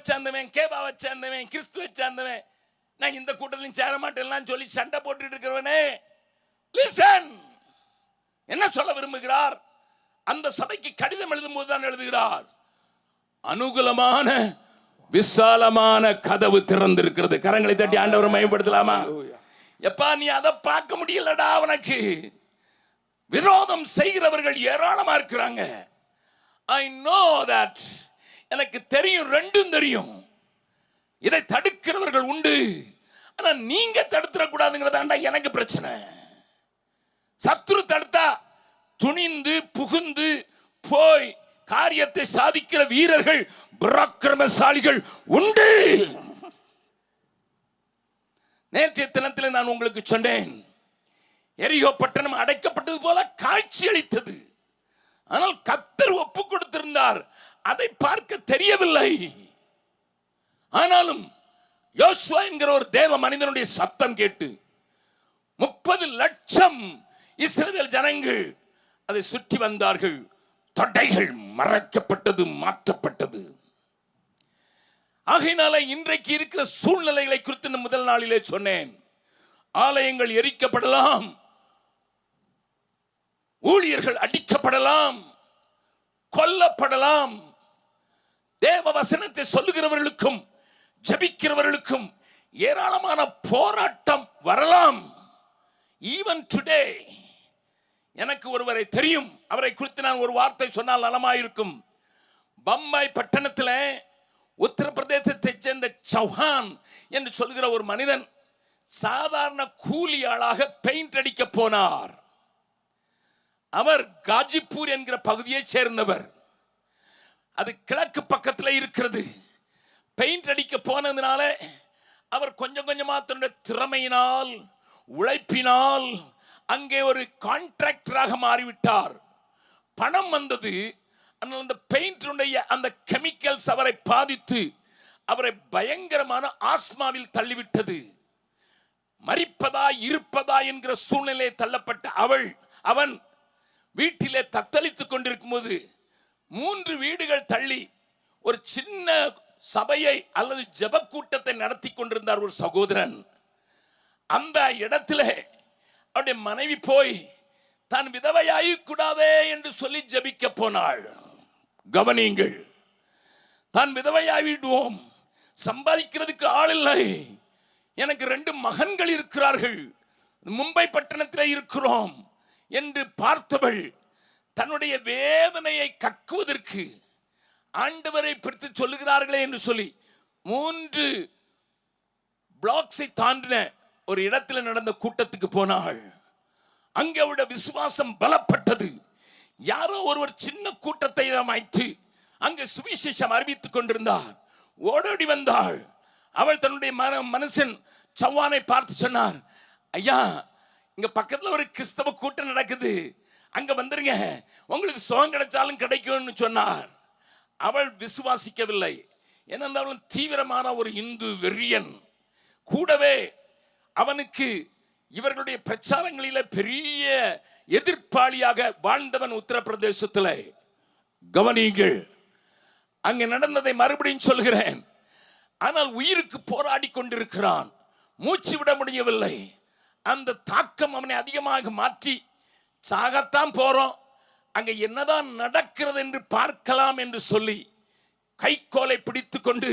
சேர்ந்தவன், கேபாவை சேர்ந்தவன், கிறிஸ்துவை சேர்ந்தவன், நான் இந்த கூட்டத்திலும் சேர மாட்டேன் சொல்லி சண்டை போட்டுட்டு இருக்கிறவனே, லிசன், என்ன சொல்ல விரும்புகிறார்? அந்த சபைக்கு கடிதம் எழுதும் போதுதான் எழுதுகிறார், அனுகூலமான விசாலமான கதவு திறந்திருக்கிறது. கரங்களை தட்டி ஆண்டவரை மயப்படுத்தலாமா? எப்பா, நீ அதை பார்க்க முடியலடா, அவனுக்கு விரோதம் செய்கிறவர்கள் ஏராளமா இருக்கிறாங்க. I know that, எனக்கு தெரியும், ரெண்டும் தெரியும். இதை தடுக்கிறவர்கள் உண்டு, ஆனா நீங்க தடுத்துற கூடாதுங்கிறதாண்டா எனக்கு பிரச்சனை. சத்துரு தடுத்தா துணிந்து புகுந்து போய் காரியத்தை சாதிக்கிற வீரர்கள், பராக்கிரமசாலிகள் உண்டு. நேற்றைய தினத்தில் நான் உங்களுக்கு சொன்னேன், எரிகோ பட்டணம் அடைக்கப்பட்டது போல காட்சி அளித்தது. ஆனால் கர்த்தர் ஒப்பு கொடுத்திருந்தார், அதை பார்க்க தெரியவில்லை. ஆனாலும் யோசுவா என்கிற ஒரு தேவ மனிதனுடைய சத்தம் கேட்டு 30 லட்சம் இஸ்ரவேல் ஜனங்கள் அதை சுற்றி வந்தார்கள். தடைகள் மறைக்கப்பட்டது, மாற்றப்பட்டது. ஆகையினால இன்றைக்கு இருக்கிற சூழ்நிலைகளை குறித்து முதல் நாளிலே சொன்னேன். ஆலயங்கள் எரிக்கப்படலாம், ஊழியர்கள் அடிக்கப்படலாம், கொல்லப்படலாம். தேவ வசனத்தை சொல்லுகிறவர்களுக்கும் ஜபிக்கிறவர்களுக்கும் ஏராளமான போராட்டம் வரலாம். ஈவன் டுடே எனக்கு ஒருவரை தெரியும், அவரை குறித்து நான் ஒரு வார்த்தை சொன்னால் நலமாயிருக்கும். பம்பாய் பட்டணத்தில் உத்தரப்பிரதேசத்தை சேர்ந்த சௌஹான் என்று சொல்கிற ஒரு மனிதன் சாதாரண கூலியாளாக பெயிண்ட் அடிக்க போனார். அவர் காஜிப்பூர் என்கிற பகுதியை சேர்ந்தவர். அது கிழக்கு பக்கத்தில் இருக்கிறது. பெயிண்ட் அடிக்க போனதுனால அவர் கொஞ்சம் கொஞ்சமா தன்னுடைய திறமையினால், உழைப்பினால் அங்கே ஒரு கான்ட்ராக்டராக மாறிவிட்டார். பணம் வந்தது. அந்த பெயிண்டினுடைய அந்த கெமிக்கல்ஸ் அவரை பாதித்து அவரை பயங்கரமான ஆஸ்மாவில் தள்ளிவிட்டது. மரிப்பதா இருப்பதா என்கிற சூழ்நிலையை தள்ளப்பட்ட அவன் வீட்டிலே தத்தளித்துக் கொண்டிருக்கும் போது 3 வீடுகள் தள்ளி ஒரு சின்ன சபையை அல்லது ஜெப கூட்டத்தை நடத்தி கொண்டிருந்தார் ஒரு சகோதரன். அந்த இடத்துல அவருடைய மனைவி போய் தான் விதவையாகி கூடாதே என்று சொல்லி ஜெபிக்க போனாள். கவனியுங்கள், தான் விதவையாகிடுவோம், சம்பாதிக்கிறதுக்கு ஆள் இல்லை, எனக்கு 2 மகன்கள் இருக்கிறார்கள், மும்பை பட்டணத்தில் இருக்கிறோம் என்று பார்த்தவள் தன்னுடைய வேதனையை கக்குவதற்கு ஆண்டவரை பிடித்து சொல்லுகிறார்களே என்று சொல்லி 3 பிளாக்ஸை தாண்டின ஒரு இடத்துல நடந்த கூட்டத்துக்கு போனாள். அங்கே அவருடைய விசுவாசம் பலப்பட்டது. யாரோ ஒருவர் சின்ன கூட்டத்தை அமைத்து அங்கே சுவிசேஷம் அறிவித்துக் கொண்டிருந்தார். ஓடோடி வந்தாள். அவள் தன்னுடைய மனுஷன் சவ்வானை பார்த்து சொன்னார், ஐயா, இங்க பக்கத்துல ஒரு கிறிஸ்தவ கூட்டம் நடக்குது, அங்க வந்துருங்க, உங்களுக்கு சுகம் கிடைச்சாலும் கிடைக்கும்னு சொன்னார். அவள் விசுவாசிக்கவில்லை. ஏனென்றால் அவள் தீவிரமான ஒரு இந்து வெறியன். கூடவே அவனுக்கு இவர்களுடைய பிரச்சாரங்களில பெரிய எதிர்ப்பாளியாக வாழ்ந்தவன் உத்தரப்பிரதேசத்தில். கவனியுங்கள், அங்கே நடந்ததை மறுபடியும் சொல்கிறேன். ஆனால் உயிருக்கு போராடி கொண்டிருக்கிறான், மூச்சு விட முடியவில்லை. அந்த தாக்கம் அவனை அதிகமாக மாற்றி, சாகத்தான் போறோம், அங்க என்னதான் நடக்கிறது என்று பார்க்கலாம் என்று சொல்லி கைக்கோலை பிடித்து கொண்டு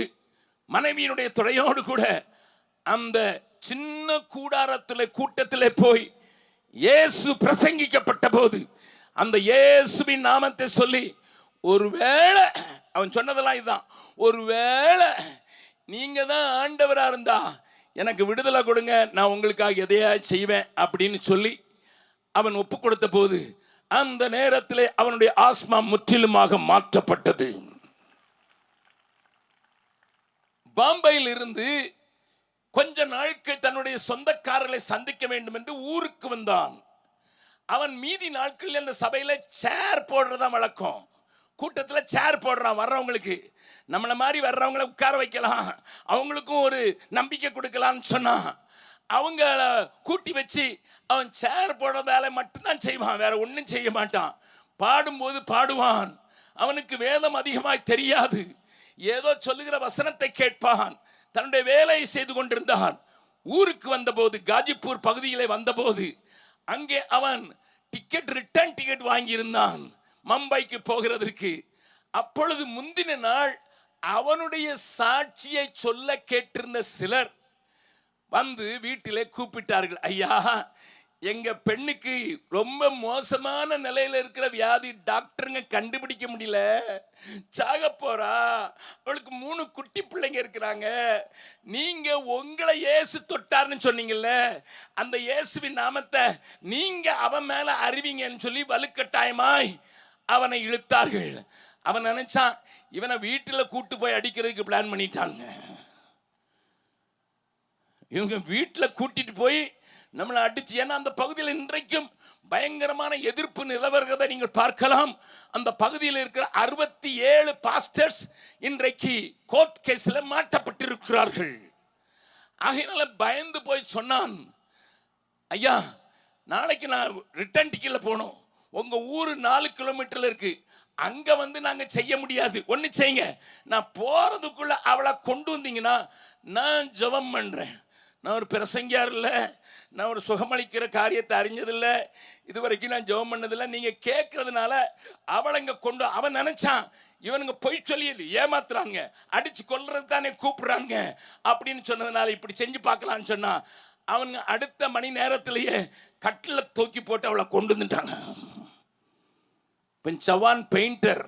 மனைவியினுடைய துணையோடு கூட அந்த சின்ன கூட்டத்திலே போய் இயேசு பிரசங்கிக்கப்பட்ட போது அந்த இயேசுவின் நாமத்தை சொல்லி, ஒருவேளை அவன் சொன்னதெல்லாம் இதுதான், ஒருவேளை நீங்க தான் ஆண்டவரா இருந்தா எனக்கு விடுதலை கொடுங்க, நான் உங்களுக்காக எதையா செய்வேன் அப்படின்னு சொல்லி அவன் ஒப்பு கொடுத்த போது அந்த நேரத்தில் அவனுடைய ஆஸ்மா முற்றிலுமாக மாற்றப்பட்டது. பாம்பையில் இருந்து கொஞ்ச நாட்கள் தன்னுடைய சொந்தக்காரர்களை சந்திக்க வேண்டும் என்று ஊருக்கு வந்தான். அவன் மீதி நாட்கள் அந்த சபையில சேர் போடுறதா வழக்கம். கூட்டத்தில் சேர் போடுறான், வர்றவங்களுக்கு நம்மள மாதிரி வர்றவங்களை உட்கார வைக்கலாம், அவங்களுக்கும் ஒரு நம்பிக்கை கொடுக்கலாம்னு சொன்னா அவங்கள கூட்டி வச்சு அவன் சேர் போடுற வேலை மட்டும்தான் செய்வான், வேற ஒன்றும் செய்ய மாட்டான். பாடும்போது பாடுவான், அவனுக்கு வேதம் அதிகமாய் தெரியாது. ஏதோ சொல்லுகிற வசனத்தை கேட்பான். தன்னுடைய வேலையை செய்து கொண்டிருந்தான். ஊருக்கு வந்தபோது, காஜிப்பூர் பகுதியிலே வந்தபோது, அங்கே அவன் ரிட்டர்ன் டிக்கெட் வாங்கியிருந்தான் மும்பைக்கு போகிறதற்கு. அப்பொழுது முந்தின நாள் அவனுடைய சாட்சியை சொல்ல கேட்டிருந்த சிலர் வந்து வீட்டிலே கூப்பிட்டார்கள். ஐயா, எங்க பெண்ணுக்கு ரொம்ப மோசமான நிலையில இருக்கிற வியாதி, டாக்டருங்க கண்டுபிடிக்க முடியல, சாக போறா, அவளுக்கு 3 குட்டி பிள்ளைங்க இருக்கிறாங்க, நீங்க உங்களை இயேசு தொட்டார்னு சொன்னீங்கல்ல, அந்த இயேசுவின் நாமத்தை நீங்க அவன் மேல அறிவிங்கன்னு சொல்லி வலுக்கட்டாயமாய் அவனை இழுத்தார்கள். அவன் நினைச்சான் இவனை வீட்டுல கூட்டு போய் அடிக்கிறதுக்கு பிளான் பண்ணிட்டாங்க. இவங்க வீட்டுல கூட்டிட்டு போய் நம்மளை அடிச்சு, ஏன்னா அந்த பகுதியில் இன்றைக்கும் பயங்கரமான எதிர்ப்பு நிலவரதை நீங்கள் பார்க்கலாம். அந்த பகுதியில் இருக்கிற 67 பாஸ்டர்ஸ் இன்றைக்கு கோர்ட் கேஸ்ல மாட்டப்பட்டிருக்கிறார்கள். ஆகையினால பயந்து போய் சொன்னான், ஐயா, நாளைக்கு நான் ரிட்டர்ன் டிக்கெட்ல போனோம், உங்க ஊரு 4 கிலோமீட்டர்ல இருக்கு, அங்க வந்து நாங்க செய்ய முடியாது, ஒண்ணு செய்யுங்க, நான் போறதுக்குள்ள அவளை கொண்டு வந்தீங்கன்னா நான் ஜெபம் பண்றேன். நான் ஒரு பிரசங்கியார் இல்லை, நான் ஒரு சுகமளிக்கிற காரியத்தை அறிஞ்சதில்லை, இதுவரைக்கும் நான் ஜெபம் பண்ணதில்லை, நீங்க கேட்கறதுனால அவளை இங்க கொண்டு. அவன் நினைச்சான் இவனுங்க பொய் சொல்லி ஏமாத்துறாங்க, அடிச்சு கொல்றது தானே கூப்பிடுறாங்க அப்படின்னு சொன்னதுனால இப்படி செஞ்சு பார்க்கலான்னு சொன்னா, அவனுங்க அடுத்த மணி நேரத்திலேயே கட்டில தூக்கி போட்டு அவளை கொண்டு வந்துட்டாங்க. சவான் பெயிண்டர்,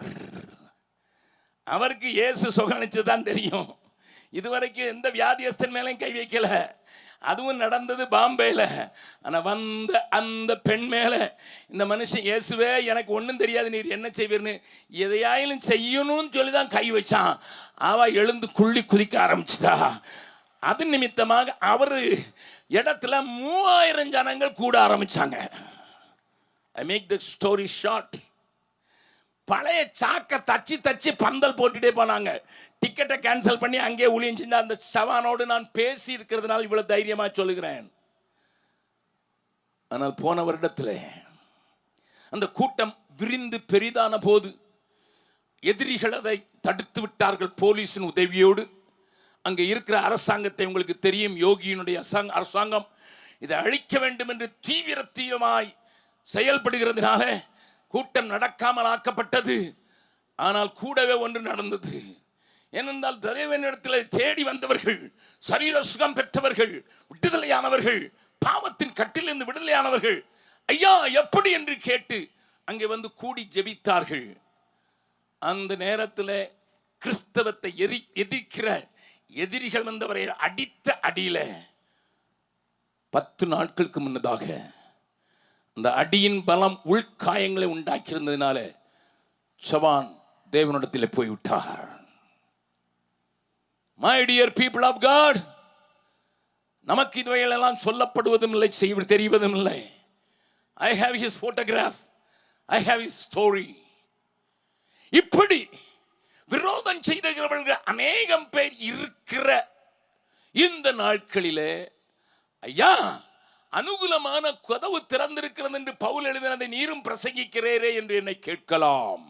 அவருக்கு இயேசு சுகமளிச்சதான் தெரியும், இதுவரைக்கும் எந்த வியாதியஸ்தன் மேலையும் கை வைக்கல. அதுவும் நடந்தது பாம்பேல. ஆனா வந்த அந்த பெண் மேல இந்த மனுஷன், இயேசுவே எனக்கு ஒன்றும் தெரியாது, நீர் என்ன செய்வீர்னு, எதையாயிலும் செய்யணும்னு சொல்லிதான் கை வச்சான். அவ எழுந்து குள்ளி குதிக்க ஆரம்பிச்சிட்டா. அது நிமித்தமாக அவரு இடத்துல 3000 ஜனங்கள் கூட ஆரம்பிச்சாங்க. I make the story short. பழைய சாக்க தச்சு தச்சு பந்தல் போட்டுட்டே போனாங்க. டிக்கெட்டை கேன்சல் பண்ணி அங்கே ஊழியம் செஞ்ச அந்த சவானோடு நான் பேசி இருக்கிறதுனால இவ்வளவு தைரியமா சொல்லுகிறேன். ஆனால் போன வருடத்தில் அந்த கூட்டம் விரிந்து பெரிதான போது எதிரிகள் அதை தடுத்து விட்டார்கள் போலீஸின் உதவியோடு. அங்கே இருக்கிற அரசாங்கத்தை உங்களுக்கு தெரியும், யோகியினுடைய அரசாங்கம் இதை அழிக்க வேண்டும் என்று தீவிரமாய் செயல்படுகிறதுனால கூட்டம் நடக்காமல் ஆக்கப்பட்டது. ஆனால் கூடவே ஒன்று நடந்தது. ஏனென்றால் தேவனிடத்தில் தேடி வந்தவர்கள், சரீர சுகம் பெற்றவர்கள், விடுதலையானவர்கள், பாவத்தின் கட்டிலிருந்து விடுதலையானவர்கள், ஐயா எப்படி என்று கேட்டு அங்கே வந்து கூடி ஜெபித்தார்கள். அந்த நேரத்தில் கிறிஸ்தவத்தை எதிர்க்கிற எதிரிகள் வந்தவரை அடித்த அடியில 10 நாட்களுக்கு முன்னதாக அந்த அடியின் பலம் உள்காயங்களை உண்டாக்கியிருந்ததுனால சவான் தேவனிடத்தில் போய்விட்டார். My dear people of God, நமக்கு இதுவையெல்லாம் சொல்லப்படுவதும் இல்லை, செய்வது தெரிவதும் இல்லை. I have his photograph, I have his story. இப்படி விரோதம் செய்தவர்கள் அநேகம் பேர் இருக்கிற இந்த நாட்களிலே, ஐயா அனுகூலமான கதவு திறந்திருக்கிறது என்று பவுல் எழுதினதை நீரும் பிரசங்கிக்கிறீரே என்று என்னை கேட்கலாம்.